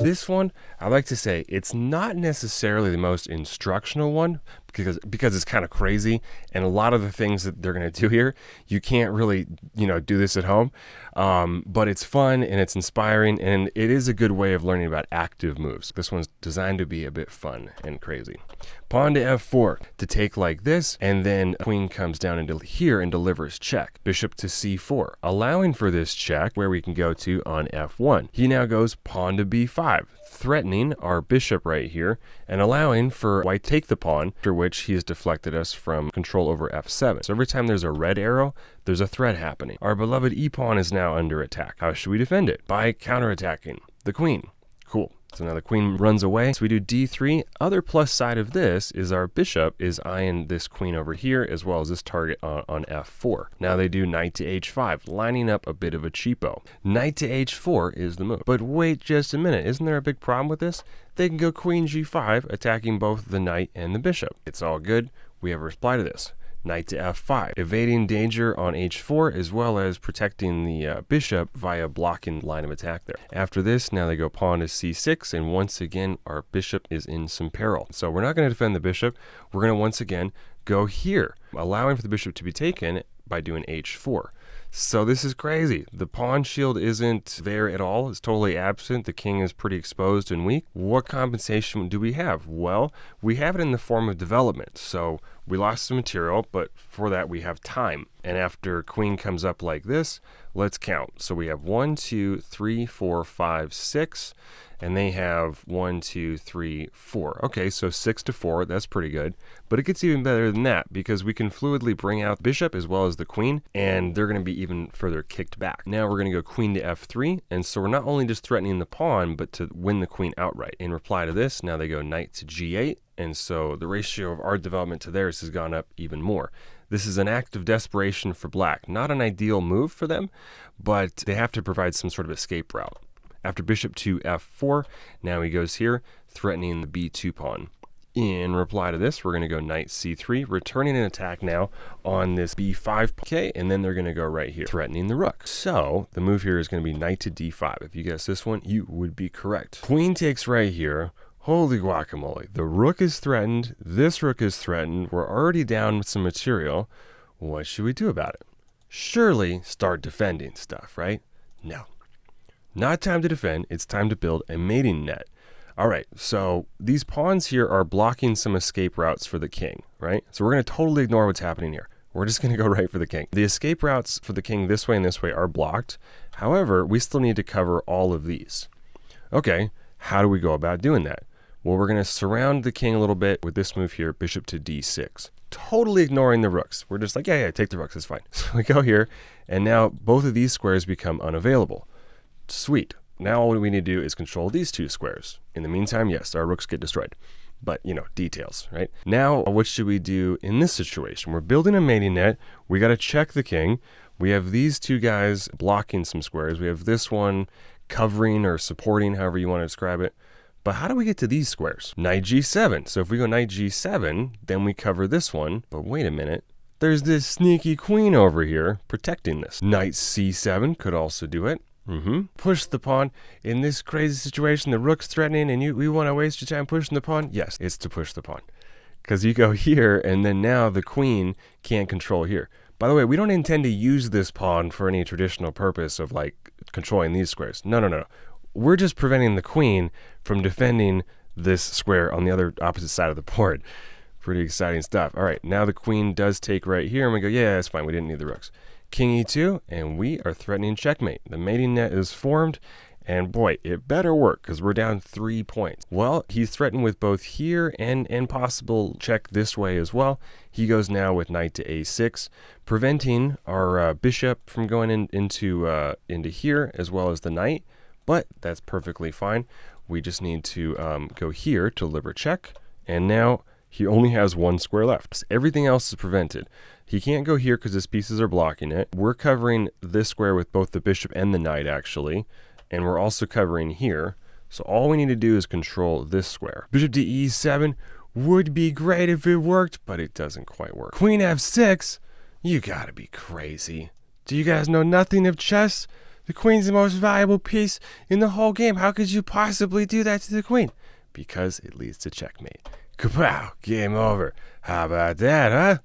This one, I like to say, it's not necessarily the most instructional one because it's kind of crazy, and a lot of the things that they're going to do here, you can't really, do this at home. But it's fun and it's inspiring, and it is a good way of learning about active moves. This one's designed to be a bit fun and crazy. Pawn to f4 to take like this, and then queen comes down into here and delivers check. Bishop to c4, allowing for this check where we can go to on f1. He now goes pawn to b5, threatening our bishop right here and allowing for white to take the pawn, after which he has deflected us from control over f7. So every time there's a red arrow, there's a threat happening. Our beloved e-pawn is now under attack. How should we defend it? By counterattacking the queen. Cool. So now the queen runs away. So we do d3. Other plus side of this is our bishop is eyeing this queen over here as well as this target on f4. Now they do knight to h5, lining up a bit of a cheapo. Knight to h4 is the move. But wait just a minute. Isn't there a big problem with this? They can go queen g5, attacking both the knight and the bishop. It's all good. We have a reply to this. Knight to f5, evading danger on h4 as well as protecting the bishop via blocking line of attack there. After this, now they go pawn to c6, and once again our bishop is in some peril. So we're not going to defend the bishop. We're going to once again go here, allowing for the bishop to be taken by doing h4. So this is crazy. The pawn shield isn't there at all. It's totally absent. The king is pretty exposed and weak. What compensation do we have? Well, we have it in the form of development. So we lost some material, but for that we have time. And after queen comes up like this, let's count. So we have 1, 2, 3, 4, 5, 6, and they have 1, 2, 3, 4. Okay, so 6 to 4, that's pretty good. But it gets even better than that because we can fluidly bring out the bishop as well as the queen, and they're going to be even further kicked back. Now we're going to go queen to f3, and so we're not only just threatening the pawn, but to win the queen outright. In reply to this, now they go knight to g8, and so the ratio of our development to theirs has gone up even more. This is an act of desperation for black. Not an ideal move for them, but they have to provide some sort of escape route. After bishop to f4, now he goes here, threatening the b2 pawn. In reply to this, we're going to go knight c3, returning an attack now on this b5. Okay, and then they're going to go right here, threatening the rook. So the move here is going to be knight to d5. If you guess this one, you would be correct. Queen takes right here. Holy guacamole. The rook is threatened. This rook is threatened. We're already down with some material. What should we do about it? Surely start defending stuff, right? No. Not time to defend. It's time to build a mating net. All right, so these pawns here are blocking some escape routes for the king, right? So we're going to totally ignore what's happening here. We're just going to go right for the king. The escape routes for the king this way and this way are blocked. However, we still need to cover all of these. Okay, how do we go about doing that? Well, we're going to surround the king a little bit with this move here, bishop to d6. Totally ignoring the rooks. We're just like, yeah, take the rooks, it's fine. So we go here, and now both of these squares become unavailable. Sweet. Now all we need to do is control these two squares. In the meantime, yes, our rooks get destroyed. But, details, right? Now, what should we do in this situation? We're building a mating net. We got to check the king. We have these two guys blocking some squares. We have this one covering or supporting, however you want to describe it. But how do we get to these squares? Knight g7. So if we go knight g7, then we cover this one. But wait a minute. There's this sneaky queen over here protecting this. Knight c7 could also do it. Push the pawn. In this crazy situation, the rook's threatening and we want to waste your time pushing the pawn? Yes, it's to push the pawn. Because you go here and then now the queen can't control here. By the way, we don't intend to use this pawn for any traditional purpose of like controlling these squares. No. We're just preventing the queen from defending this square on the other opposite side of the board. Pretty exciting stuff. All right, now the queen does take right here and we go, yeah, that's fine. We didn't need the rooks. King e2, and we are threatening checkmate. The mating net is formed, and boy, it better work because we're down 3 points. Well, he's threatened with both here and possible check this way as well. He goes now with knight to a6, preventing our bishop from going into here as well as the knight, but that's perfectly fine. We just need to go here to deliver check, and now he only has one square left. Everything else is prevented. He can't go here because his pieces are blocking it. We're covering this square with both the bishop and the knight, actually. And we're also covering here. So all we need to do is control this square. Bishop to e7 would be great if it worked, but it doesn't quite work. Queen f6? You gotta be crazy. Do you guys know nothing of chess? The queen's the most valuable piece in the whole game. How could you possibly do that to the queen? Because it leads to checkmate. Kapow! Game over. How about that, huh?